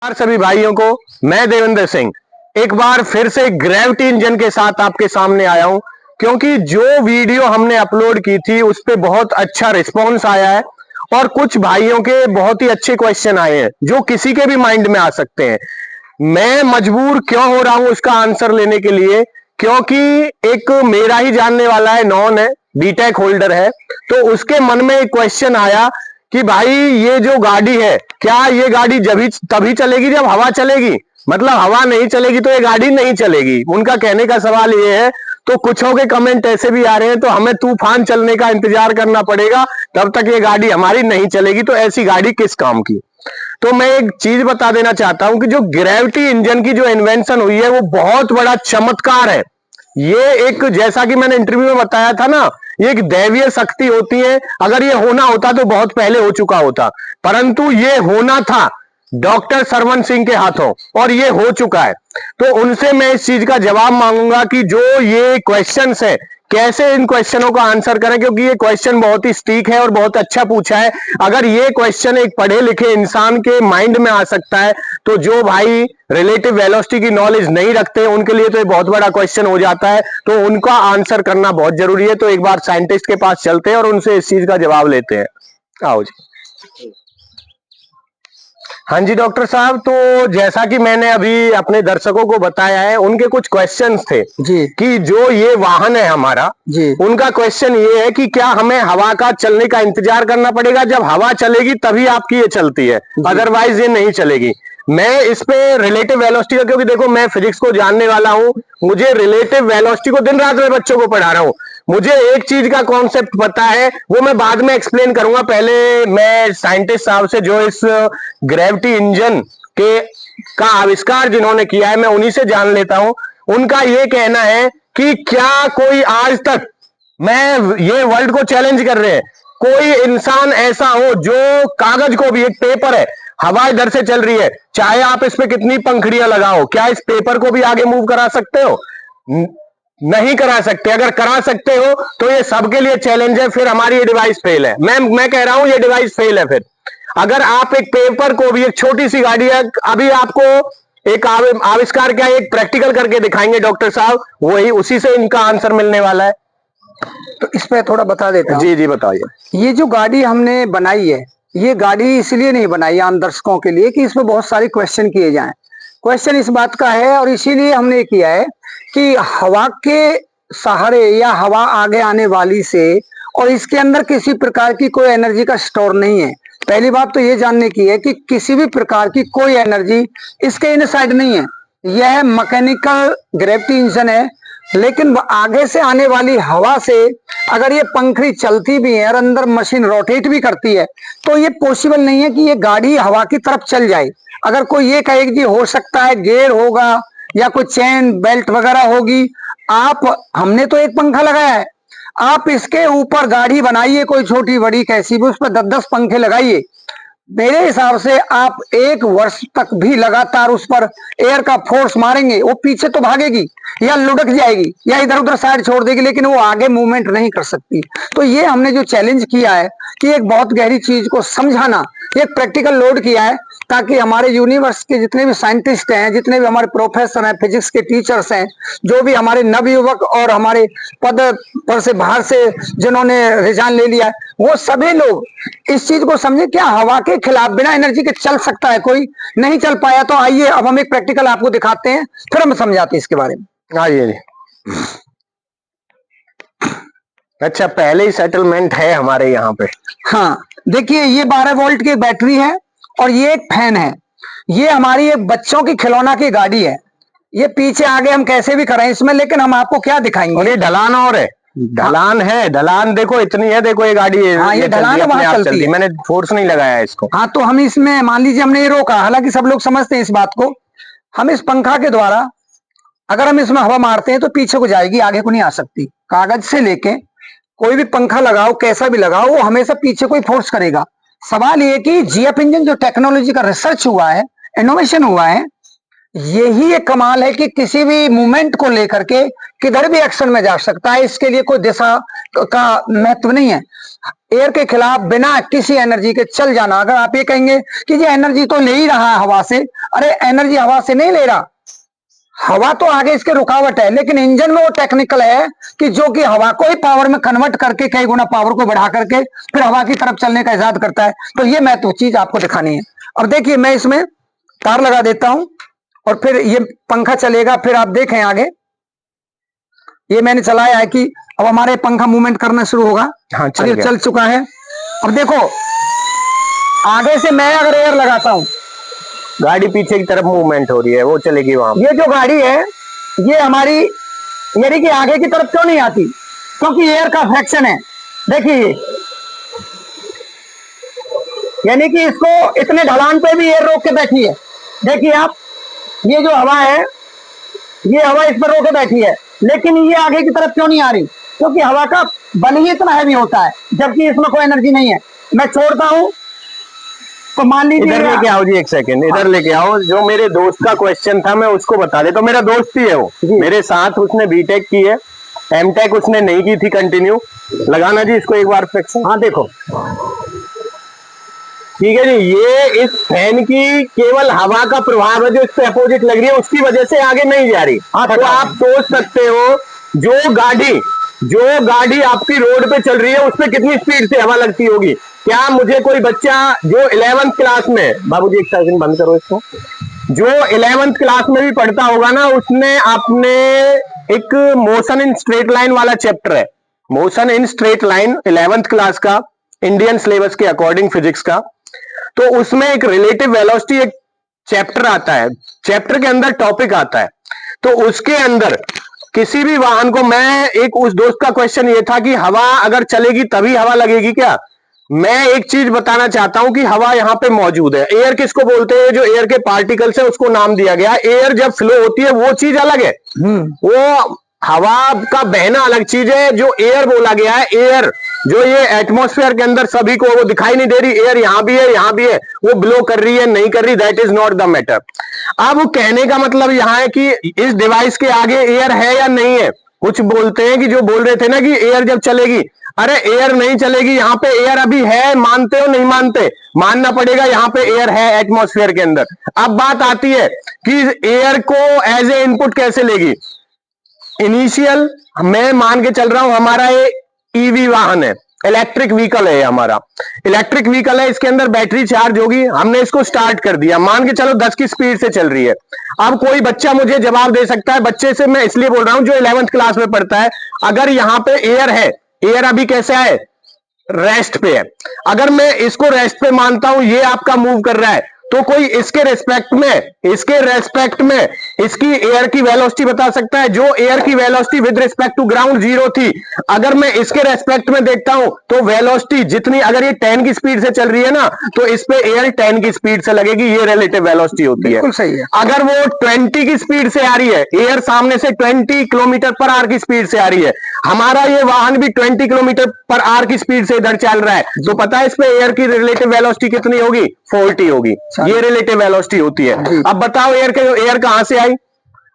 सभी भाइयों को मैं देवेंद्र सिंह एक बार फिर से ग्रेविटी इंजन के साथ आपके सामने आया हूं, क्योंकि जो वीडियो हमने अपलोड की थी उस पे बहुत अच्छा रिस्पांस आया है और कुछ भाइयों के बहुत ही अच्छे क्वेश्चन आए हैं जो किसी के भी माइंड में आ सकते हैं। मैं मजबूर क्यों हो रहा हूं उसका आंसर लेने के लिए, क्योंकि एक मेरा ही जानने वाला है, नॉन है, बीटेक होल्डर है, तो उसके मन में एक क्वेश्चन आया कि भाई ये जो गाड़ी है, क्या ये गाड़ी जब तभी चलेगी जब हवा चलेगी? मतलब हवा नहीं चलेगी तो ये गाड़ी नहीं चलेगी। उनका कहने का सवाल ये है। तो कुछों के कमेंट ऐसे भी आ रहे हैं तो हमें तूफान चलने का इंतजार करना पड़ेगा, तब तक ये गाड़ी हमारी नहीं चलेगी। तो ऐसी गाड़ी किस काम की? तो मैं एक चीज बता देना चाहता हूं कि जो ग्रेविटी इंजन की जो इन्वेंशन हुई है वो बहुत बड़ा चमत्कार है। ये एक, जैसा कि मैंने इंटरव्यू में बताया था ना, ये एक दैवीय शक्ति होती है। अगर ये होना होता तो बहुत पहले हो चुका होता, परंतु ये होना था डॉक्टर सरवन सिंह के हाथों और ये हो चुका है। तो उनसे मैं इस चीज का जवाब मांगूंगा कि जो ये क्वेश्चंस है कैसे इन क्वेश्चनों का आंसर करें, क्योंकि ये क्वेश्चन बहुत ही स्टीक है और बहुत अच्छा पूछा है। अगर ये क्वेश्चन एक पढ़े लिखे इंसान के माइंड में आ सकता है तो जो भाई रिलेटिव वेलोसिटी की नॉलेज नहीं रखते उनके लिए तो ये बहुत बड़ा क्वेश्चन हो जाता है। तो उनका आंसर करना बहुत जरूरी है। तो एक बार साइंटिस्ट के पास चलते हैं और उनसे इस चीज का जवाब लेते हैं। आओ जी। हाँ जी डॉक्टर साहब, तो जैसा कि मैंने अभी अपने दर्शकों को बताया है, उनके कुछ क्वेश्चंस थे जी कि जो ये वाहन है हमारा जी, उनका क्वेश्चन ये है कि क्या हमें हवा का चलने का इंतजार करना पड़ेगा? जब हवा चलेगी तभी आपकी ये चलती है, अदरवाइज ये नहीं चलेगी। मैं इस पे रिलेटिव वेलोसिटी का, क्योंकि देखो मैं फिजिक्स को जानने वाला हूं, मुझे रिलेटिव वेलोसिटी को दिन रात में बच्चों को पढ़ा रहा हूं। मुझे एक चीज का कॉन्सेप्ट पता है, वो मैं बाद में एक्सप्लेन करूंगा। पहले मैं साइंटिस्ट साहब से, जो इस ग्रेविटी इंजन के का आविष्कार जिन्होंने किया है, मैं उन्हीं से जान लेता हूं। उनका ये कहना है कि क्या कोई आज तक, मैं ये वर्ल्ड को चैलेंज कर रहे हैं, कोई इंसान ऐसा हो जो कागज को भी, एक पेपर है, हवा इधर से चल रही है, चाहे आप इस पे कितनी पंखुड़ियां लगाओ, क्या इस पेपर को भी आगे मूव करा सकते हो? नहीं करा सकते। अगर करा सकते हो तो ये सबके लिए चैलेंज है, फिर हमारी ये डिवाइस फेल है। मैं कह रहा हूं ये डिवाइस फेल है। फिर अगर आप एक पेपर को भी, एक छोटी सी गाड़ी है, अभी आपको एक आविष्कार क्या, एक प्रैक्टिकल करके दिखाएंगे डॉक्टर साहब, वही उसी से इनका आंसर मिलने वाला है। तो इस पे थोड़ा बता देता हूं। जी जी बताइए। ये जो गाड़ी हमने बनाई है, ये गाड़ी इसलिए नहीं बनाई आम दर्शकों के लिए कि इसमें बहुत सारे क्वेश्चन किए जाएं। क्वेश्चन इस बात का है और इसीलिए हमने किया है कि हवा के सहारे या हवा आगे आने वाली से, और इसके अंदर किसी प्रकार की कोई एनर्जी का स्टोर नहीं है। पहली बात तो ये जानने की है कि किसी भी प्रकार की कोई एनर्जी इसके इनसाइड नहीं है। यह मैकेनिकल ग्रेविटी इंजन है, लेकिन आगे से आने वाली हवा से अगर ये पंखड़ी चलती भी है और अंदर मशीन रोटेट भी करती है तो ये पॉसिबल नहीं है कि ये गाड़ी हवा की तरफ चल जाए। अगर कोई ये कहे कि हो सकता है गियर होगा या कोई चेन बेल्ट वगैरह होगी, हमने तो एक पंखा लगाया है, आप इसके ऊपर गाड़ी बनाइए कोई छोटी बड़ी कैसी भी, उस पर 10-10 पंखे लगाइए, मेरे हिसाब से आप 1 वर्ष तक भी लगातार उस पर एयर का फोर्स मारेंगे, वो पीछे तो भागेगी या लुढ़क जाएगी या इधर उधर साइड छोड़ देगी, लेकिन वो आगे मूवमेंट नहीं कर सकती। तो ये हमने जो चैलेंज किया है कि एक बहुत गहरी चीज को समझाना, एक प्रैक्टिकल लोड किया है ताकि हमारे यूनिवर्स के जितने भी साइंटिस्ट हैं, जितने भी हमारे प्रोफेसर हैं, फिजिक्स के टीचर्स हैं, जो भी हमारे नवयुवक और हमारे पद पर से बाहर से जिन्होंने रिजाइन ले लिया है, वो सभी लोग इस चीज को समझे। क्या हवा के खिलाफ बिना एनर्जी के चल सकता है? कोई नहीं चल पाया। तो आइए अब हम एक प्रैक्टिकल आपको दिखाते हैं, फिर हम समझाते हैं इसके बारे में। आइए। अच्छा, पहले ही सेटलमेंट है हमारे यहाँ पे। हाँ देखिए, ये 12 वोल्ट की बैटरी है और ये एक फैन है। ये हमारी एक बच्चों की खिलौना की गाड़ी है। ये पीछे आगे हम कैसे भी करें इसमें, लेकिन हम आपको क्या दिखाएंगे। और ये ढलान और है, ढलान है, ढलान देखो इतनी है, देखो ये गाड़ी है। हाँ, ये ढलान है, वहां चलती है। मैंने फोर्स नहीं लगाया इसको। हाँ, तो हम इसमें मान लीजिए हमने ये रोका, हालांकि सब लोग समझते हैं इस बात को। हम इस पंखा के द्वारा अगर हम इसमें हवा मारते हैं तो पीछे को जाएगी, आगे को नहीं आ सकती। कागज से लेके कोई भी पंखा लगाओ, कैसा भी लगाओ, वो हमेशा पीछे को ही फोर्स करेगा। सवाल ये कि जीएफ इंजन जो टेक्नोलॉजी का रिसर्च हुआ है, इनोवेशन हुआ है, यही एक कमाल है कि किसी भी मूवमेंट को लेकर के किधर भी एक्शन में जा सकता है, इसके लिए कोई दिशा का महत्व नहीं है। एयर के खिलाफ बिना किसी एनर्जी के चल जाना। अगर आप ये कहेंगे कि ये एनर्जी तो ले ही रहा है हवा से, अरे एनर्जी हवा से नहीं ले रहा, हवा तो आगे इसके रुकावट है, लेकिन इंजन में वो टेक्निकल है कि जो कि हवा को ही पावर में कन्वर्ट करके कई गुना पावर को बढ़ा करके फिर हवा की तरफ चलने का इजाद करता है। तो ये महत्व चीज आपको दिखानी है। और देखिए मैं इसमें तार लगा देता हूं और फिर ये पंखा चलेगा, फिर आप देखें आगे। ये मैंने चलाया है कि अब हमारे पंखा मूवमेंट करना शुरू होगा। हाँ, चल चुका है। अब देखो आगे से मैं अगर एयर लगाता हूं, गाड़ी पीछे की तरफ मूवमेंट हो रही है, वो चलेगी वहां। ये जो गाड़ी है ये हमारी यानी कि आगे की तरफ क्यों नहीं आती, क्योंकि एयर का फ्रैक्शन है। देखिए यानी कि इसको इतने ढलान पे भी एयर रोक के बैठी है। देखिए आप, ये जो हवा है ये हवा इस पर रोक के बैठी है, लेकिन ये आगे की तरफ क्यों नहीं आ रही, क्योंकि हवा का बल ही इतना हैवी होता है, जबकि इसमें कोई एनर्जी नहीं है। मैं छोड़ता हूं तो मान लीजिए, इधर लेके आओ जी, एक सेकंड इधर लेके आओ। जो मेरे दोस्त का क्वेश्चन था मैं उसको बता दे। तो मेरा दोस्त ही है वो, मेरे साथ उसने बीटेक की है, एमटेक उसने नहीं की थी कंटिन्यू। लगाना जी इसको एक बार फ्रैक्शन। हाँ देखो ठीक है जी, ये इस फैन की केवल हवा का प्रभाव है जो इस पे अपोजिट लग रही है, उसकी वजह से आगे नहीं जा रही। तो आप सोच सकते हो जो गाड़ी आपकी रोड पे चल रही है उस पे कितनी स्पीड से हवा लगती होगी। क्या मुझे कोई बच्चा जो 11th क्लास में, बाबूजी एक सेकंड बंद करो इसको, जो 11th क्लास में भी पढ़ता होगा ना, उसने आपने एक मोशन इन स्ट्रेट लाइन वाला चैप्टर है, motion in straight line 11th class का, इंडियन सिलेबस के अकॉर्डिंग फिजिक्स का। तो उसमें एक रिलेटिव वेलोसिटी एक चैप्टर आता है, चैप्टर के अंदर टॉपिक आता है। तो उसके अंदर किसी भी वाहन को, मैं एक उस दोस्त का क्वेश्चन ये था कि हवा अगर चलेगी तभी हवा लगेगी क्या। मैं एक चीज बताना चाहता हूं कि हवा यहां पे मौजूद है। एयर किसको बोलते हैं, जो एयर के पार्टिकल्स है उसको नाम दिया गया। एयर जब फ्लो होती है वो चीज अलग है, वो हवा का बहना अलग चीज है। जो एयर बोला गया है, एयर जो ये एटमॉस्फेयर के अंदर सभी को वो दिखाई नहीं दे रही, एयर यहां भी है यहां भी है, वो ब्लो कर रही है नहीं कर रही, that is not the matter. अब कहने का मतलब यहां है कि इस डिवाइस के आगे एयर है या नहीं है। कुछ बोलते हैं कि जो बोल रहे थे ना कि एयर जब चलेगी, अरे एयर नहीं चलेगी, यहां पे एयर अभी है, मानते हो नहीं मानते, मानना पड़ेगा, यहां पे एयर है एटमॉस्फेयर के अंदर। अब बात आती है कि एयर को एज ए इनपुट कैसे लेगी। इनिशियल मैं मान के चल रहा हूं हमारा ये ईवी वाहन है, इलेक्ट्रिक व्हीकल है हमारा, इलेक्ट्रिक व्हीकल है, इसके अंदर बैटरी चार्ज होगी, हमने इसको स्टार्ट कर दिया, मान के चलो 10 की स्पीड से चल रही है। अब कोई बच्चा मुझे जवाब दे सकता है, बच्चे से मैं इसलिए बोल रहा हूं जो 11th क्लास में पढ़ता है, अगर यहां पे एयर है, एयर अभी कैसे है, रेस्ट पे है, अगर मैं इसको रेस्ट पे मानता हूं, ये आपका मूव कर रहा है, तो कोई इसके रेस्पेक्ट में इसकी एयर की वेलोसिटी बता सकता है। जो एयर की velocity with respect to ground 0 थी, अगर मैं इसके रेस्पेक्ट में देखता हूं तो वेलोसिटी जितनी, अगर ये 10 की स्पीड से चल रही है ना, तो इस पे एयर 10 की स्पीड से लगेगी, ये रिलेटिव वेलोसिटी होती है। बिल्कुल सही है। अगर वो 20 की स्पीड से आ रही है, एयर सामने से 20 किलोमीटर पर आवर की स्पीड से आ रही है, हमारा ये वाहन भी 20 किलोमीटर पर आवर की स्पीड से इधर चल रहा है, तो पता है इस पे एयर की रिलेटिव वेलोसिटी कितनी होगी, 40 होगी, ये रिलेटिव वेलोसिटी होती है। अब बताओ एयर कहां से आई,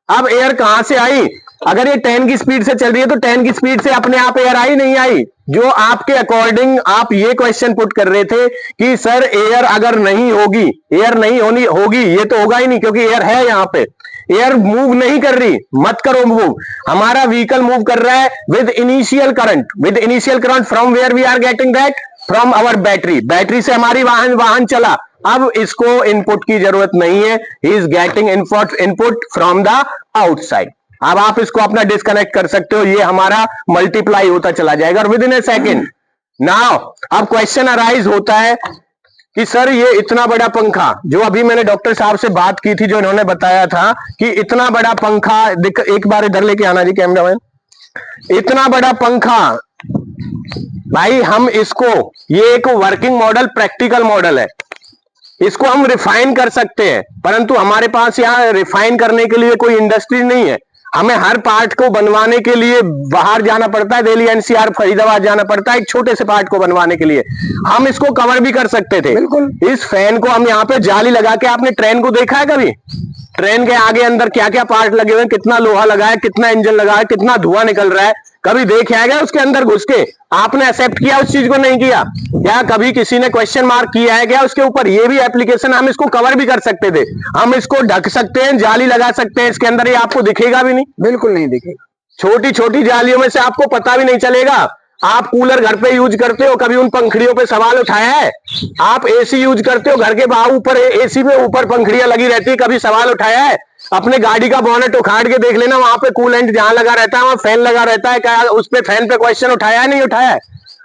अब एयर कहां से आई, अगर ये 10 की स्पीड से चल रही है तो 10 की स्पीड से अपने आप एयर आई नहीं आई। जो आपके अकॉर्डिंग आप ये क्वेश्चन पुट कर रहे थे कि सर एयर अगर नहीं होगी, एयर नहीं होगी, ये तो होगा ही नहीं क्योंकि एयर है यहां पे, एयर मूव नहीं कर रही, मत करो मूव, हमारा व्हीकल मूव कर रहा है with initial current from where we are getting that, from our battery से हमारी वाहन चला। अब इसको इनपुट की जरूरत नहीं है, he is getting input from the outside. अब आप इसको अपना डिस्कनेक्ट कर सकते हो, ये हमारा मल्टीप्लाई होता चला जाएगा और with in A second. Now अब क्वेश्चन अराइज होता है कि सर ये इतना बड़ा पंखा, जो अभी मैंने डॉक्टर साहब से बात की थी, जो इन्होंने बताया था कि इतना बड़ा पंखा, एक बार इधर लेके आना जी कैमरामैन, इतना बड़ा पंखा भाई, हम इसको, ये एक वर्किंग मॉडल, प्रैक्टिकल मॉडल है, इसको हम रिफाइन कर सकते हैं, परंतु हमारे पास यहाँ रिफाइन करने के लिए कोई इंडस्ट्री नहीं है। हमें हर पार्ट को बनवाने के लिए बाहर जाना पड़ता है, दिल्ली एनसीआर फरीदाबाद जाना पड़ता है एक छोटे से पार्ट को बनवाने के लिए। हम इसको कवर भी कर सकते थे। बिल्कुल। इस फैन को हम यहाँ पे जाली लगा के, आपने ट्रेन को देखा है कभी? ट्रेन के आगे अंदर क्या क्या पार्ट लगे हुए हैं, कितना लोहा लगा है, कितना इंजन लगा है, कितना धुआं निकल रहा है, कभी देखे आएगा उसके अंदर घुस के? आपने एक्सेप्ट किया उस चीज को? नहीं किया। क्या कभी किसी ने क्वेश्चन मार्क किया है क्या उसके ऊपर? ये भी एप्लीकेशन, हम इसको कवर भी कर सकते थे, हम इसको ढक सकते हैं, जाली लगा सकते हैं इसके अंदर, ये आपको दिखेगा भी नहीं। बिल्कुल नहीं दिखेगा। छोटी छोटी जालियों में से आपको पता भी नहीं चलेगा। आप कूलर घर पे यूज करते हो, कभी उन पंखड़ियों पे सवाल उठाया है? आप एसी यूज करते हो, घर के बाहर ऊपर एसी पे ऊपर पंखड़ियां लगी रहती है, कभी सवाल उठाया है? अपने गाड़ी का बोनेट उखाड़ के देख लेना, वहां पे कूलेंट जहां लगा रहता है वहां फैन लगा रहता है, क्या उस पे फैन पे क्वेश्चन उठाया है? नहीं उठाया है?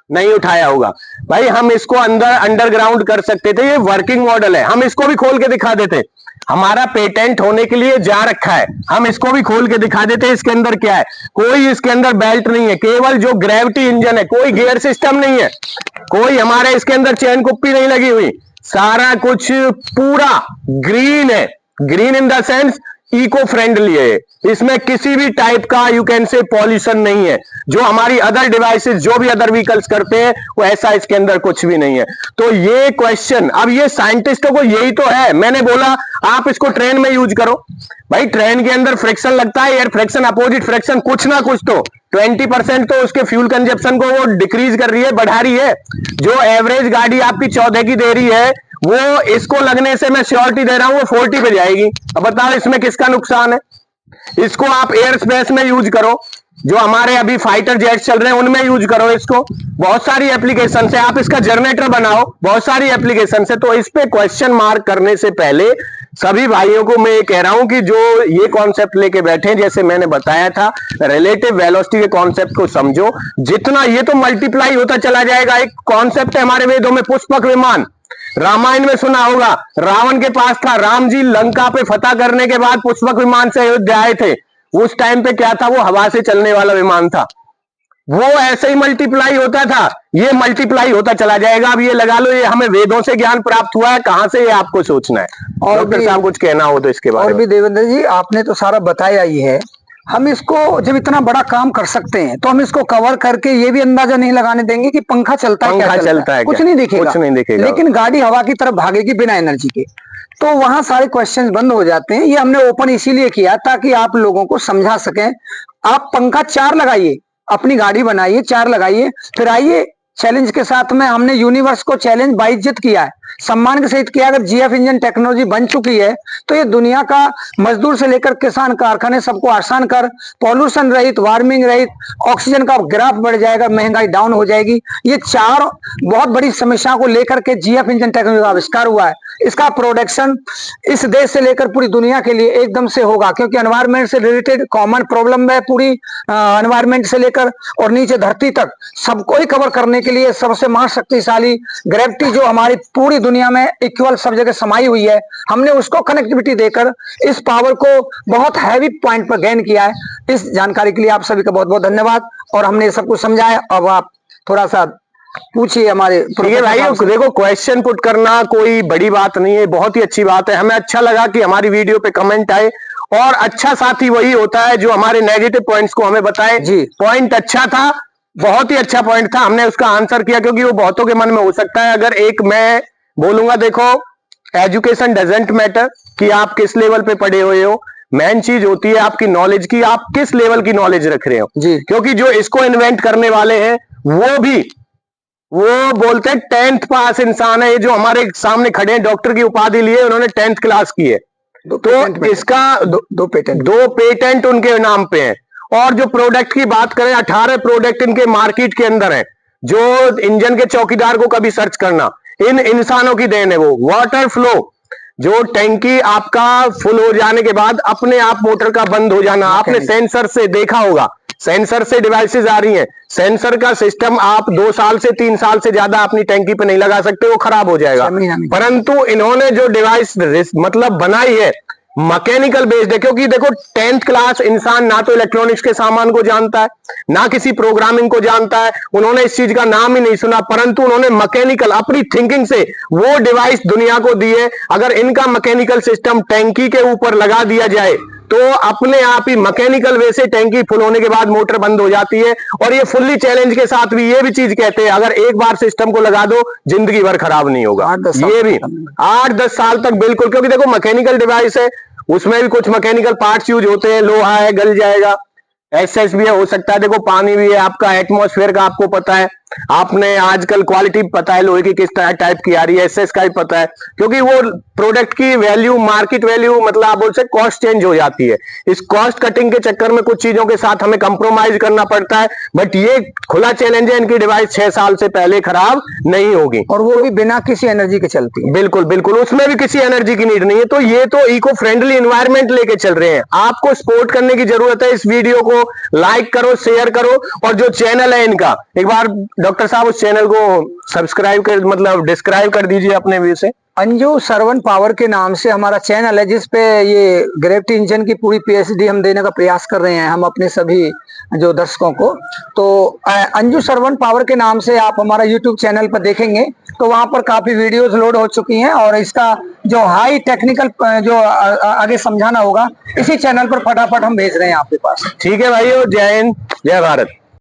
नहीं उठाया होगा भाई। हम इसको अंदर अंडरग्राउंड कर सकते थे, ये वर्किंग मॉडल है, हम इसको भी खोल के दिखा देते। हमारा पेटेंट होने के लिए जा रखा है, हम इसको भी खोल के दिखा देते हैं। इसके अंदर क्या है? कोई इसके अंदर बेल्ट नहीं है, केवल जो ग्रेविटी इंजन है, कोई गियर सिस्टम नहीं है, कोई हमारे इसके अंदर चैन कुप्पी नहीं लगी हुई, सारा कुछ पूरा ग्रीन है। Green in the sense eco friendly है, इसमें किसी भी टाइप का यू कैन से पॉल्यूशन नहीं है। जो हमारी अदर डिवाइसेस, जो भी अदर व्हीकल्स करते हैं, वो ऐसा इसके अंदर कुछ भी नहीं है। तो ये क्वेश्चन, अब ये साइंटिस्टों को यही तो है, मैंने बोला आप इसको ट्रेन में यूज करो। भाई ट्रेन के अंदर फ्रिक्शन लगता है, एयर फ्रिक्शन, अपोजिट फ्रिक्शन, कुछ ना कुछ तो 20% तो उसके फ्यूल कंजप्शन को वो डिक्रीज कर रही है, बढ़ा रही है। जो एवरेज गाड़ी आपकी 14 की दे रही है, वो इसको लगने से मैं श्योरिटी दे रहा हूं वो 40 पे जाएगी। अब बताओ इसमें किसका नुकसान है? इसको आप एयर स्पेस में यूज करो, जो हमारे अभी फाइटर जेट्स चल रहे हैं उनमें यूज करो इसको, बहुत सारी एप्लीकेशन है। आप इसका जनरेटर बनाओ, बहुत सारी एप्लीकेशन है। तो इस पे क्वेश्चन मार्क करने से पहले सभी भाइयों को मैं ये कह रहा हूं कि जो ये कॉन्सेप्ट लेके बैठे, जैसे मैंने बताया था, रिलेटिव वेलोसिटी के कॉन्सेप्ट को समझो। जितना ये तो मल्टीप्लाई होता चला जाएगा। एक कॉन्सेप्ट है हमारे वेदों में, पुष्पक विमान, रामायण में सुना होगा, रावण के पास था, राम जी लंका पे फतह करने के बाद पुष्पक विमान से अयोध्या आए थे। उस टाइम पे क्या था? वो हवा से चलने वाला विमान था। वो ऐसे ही मल्टीप्लाई होता था, ये मल्टीप्लाई होता चला जाएगा। अब ये लगा लो, ये हमें वेदों से ज्ञान प्राप्त हुआ है, कहां से ये आपको सोचना है। और डॉक्टर साहब कुछ कहना हो तो इसके बारे में। और भी देवेंद्र जी, आपने तो सारा बताया ही है। हम इसको जब इतना बड़ा काम कर सकते हैं तो हम इसको कवर करके ये भी अंदाजा नहीं लगाने देंगे कि पंखा चलता है, क्या चलता है, कुछ नहीं दिखेगा, कुछ नहीं दिखेगा। लेकिन गाड़ी हवा की तरफ भागेगी बिना एनर्जी के, तो वहां सारे क्वेश्चंस बंद हो जाते हैं। ये हमने ओपन इसीलिए किया ताकि आप लोगों को समझा सकें। आप पंखा 4 लगाइए, अपनी गाड़ी बनाइए, 4 लगाइए, फिर आइए चैलेंज के साथ में। हमने यूनिवर्स को चैलेंज बाइज्जत किया है, सम्मान के सहित किया। अगर जीएफ इंजन टेक्नोलॉजी बन चुकी है तो ये दुनिया का मजदूर से लेकर किसान, कारखाने सबको आसान कर, पॉल्यूशन रहित, वार्मिंग रहित, ऑक्सीजन का ग्राफ बढ़ जाएगा, महंगाई डाउन हो जाएगी। ये 4 बहुत बड़ी समस्याओं को लेकर के जीएफ इंजन टेक्नोलॉजी का आविष्कार हुआ है। इसका प्रोडक्शन इस देश से लेकर पूरी दुनिया के लिए एकदम से होगा, क्योंकि एनवायरमेंट से रिलेटेड कॉमन प्रॉब्लम है। पूरी एनवायरमेंट से लेकर और नीचे धरती तक सबको ही कवर करने के लिए सबसे महाशक्तिशाली ग्रेविटी, जो हमारी पूरी दुनिया में इक्वल सब जगह समाई हुई है, हमने उसको कनेक्टिविटी देकर इस पावर को बहुत हैवी पॉइंट पर गेन किया है। इस जानकारी के लिए आप सभी का बहुत बहुत धन्यवाद। और हमने सब कुछ समझाया। अब आप थोड़ा सा पूछिए हमारे। ठीक है भाई, देखो क्वेश्चन पुट करना कोई बड़ी बात नहीं है, बहुत ही अच्छी बात है। हमें अच्छा लगा कि हमारी वीडियो पे कमेंट आए, और अच्छा साथी वही होता है जो हमारे नेगेटिव पॉइंट्स को हमें बताए। जी, पॉइंट अच्छा था, बहुत ही अच्छा पॉइंट था, हमने उसका आंसर किया, क्योंकि वो बहुतों के मन में हो सकता है। अगर एक मैं बोलूंगा, देखो एजुकेशन डजंट मैटर कि आप किस लेवल पे पढ़े हुए हो, मेन चीज होती है आपकी नॉलेज की, आप किस लेवल की नॉलेज रख रहे हो जी। क्योंकि जो इसको इन्वेंट करने वाले हैं वो बोलते हैं 10th पास इंसान है। ये जो हमारे सामने खड़े हैं, डॉक्टर की उपाधि लिए, उन्होंने 10th क्लास की है। तो इसका दो पेटेंट उनके नाम पे हैं। और जो प्रोडक्ट की बात करें, 18 प्रोडक्ट इनके मार्केट के अंदर है। जो इंजन के चौकीदार को कभी सर्च करना, इन इंसानों की देन है। वो वाटर फ्लो, जो टैंकी आपका फुल हो जाने के बाद अपने आप मोटर का बंद हो जाना, आपने सेंसर से देखा होगा, सेंसर से डिवाइसेस आ रही हैं। सेंसर का सिस्टम आप 2 साल से 3 साल से ज्यादा अपनी टैंकी पे नहीं लगा सकते, वो खराब हो जाएगा। परंतु इन्होंने जो डिवाइस मतलब बनाई है, मैकेनिकल बेस्ड है। क्योंकि देखो 10th क्लास इंसान ना तो इलेक्ट्रॉनिक्स के सामान को जानता है, ना किसी प्रोग्रामिंग को जानता है, उन्होंने इस चीज का नाम ही नहीं सुना, परंतु उन्होंने मैकेनिकल अपनी थिंकिंग से वो डिवाइस दुनिया को दी है। अगर इनका मैकेनिकल सिस्टम टैंकी के ऊपर लगा दिया जाए तो अपने आप ही मैकेनिकल वे से टैंकी फुल होने के बाद मोटर बंद हो जाती है। और ये फुल्ली चैलेंज के साथ भी ये भी चीज कहते हैं, अगर एक बार सिस्टम को लगा दो जिंदगी भर खराब नहीं होगा। 8-10 साल ये भी 8-10 साल तक बिल्कुल, क्योंकि देखो मैकेनिकल डिवाइस है, उसमें भी कुछ मैकेनिकल पार्ट्स यूज होते हैं, लोहा है गल जाएगा, एसएस भी है, हो सकता है, देखो पानी भी है, आपका एटमॉस्फेयर का आपको पता है, आपने आजकल क्वालिटी पता है लोहे की किस टाइप की आ रही है, एसएस का भी पता है, क्योंकि वो प्रोडक्ट की वैल्यू, मार्केट वैल्यू, मतलब आप बोल सकते कॉस्ट चेंज हो जाती है। इस कॉस्ट कटिंग के चक्कर में कुछ चीजों के साथ हमें कंप्रोमाइज करना पड़ता है। बट ये खुला चैलेंज है, इनकी डिवाइस 6 साल से पहले खराब नहीं होगी, और वो भी बिना किसी एनर्जी के चलती है। बिल्कुल बिल्कुल, उसमें भी किसी एनर्जी की नीड नहीं है। तो ये तो इको फ्रेंडली एनवायरनमेंट लेके चल रहे हैं, आपको सपोर्ट करने की जरूरत है। इस वीडियो को लाइक करो, शेयर करो, और जो चैनल है इनका, एक बार डॉक्टर साहब उस चैनल को सब्सक्राइब कर, मतलब डिस्क्राइब कर दीजिए अपने व्यू से। अंजू सरवन पावर के नाम से हमारा चैनल है, जिसपे ये ग्रेविटी इंजन की पूरी पीएचडी हम देने का प्रयास कर रहे हैं, हम अपने सभी जो दर्शकों को। तो अंजू सरवन पावर के नाम से आप हमारा यूट्यूब चैनल पर देखेंगे तो वहां पर काफी वीडियोस लोड हो चुकी हैं, और इसका जो हाई टेक्निकल जो आगे समझाना होगा इसी चैनल पर फटाफट हम भेज रहे हैं आपके पास। ठीक है भाइयों, जय हिंद, जय भारत।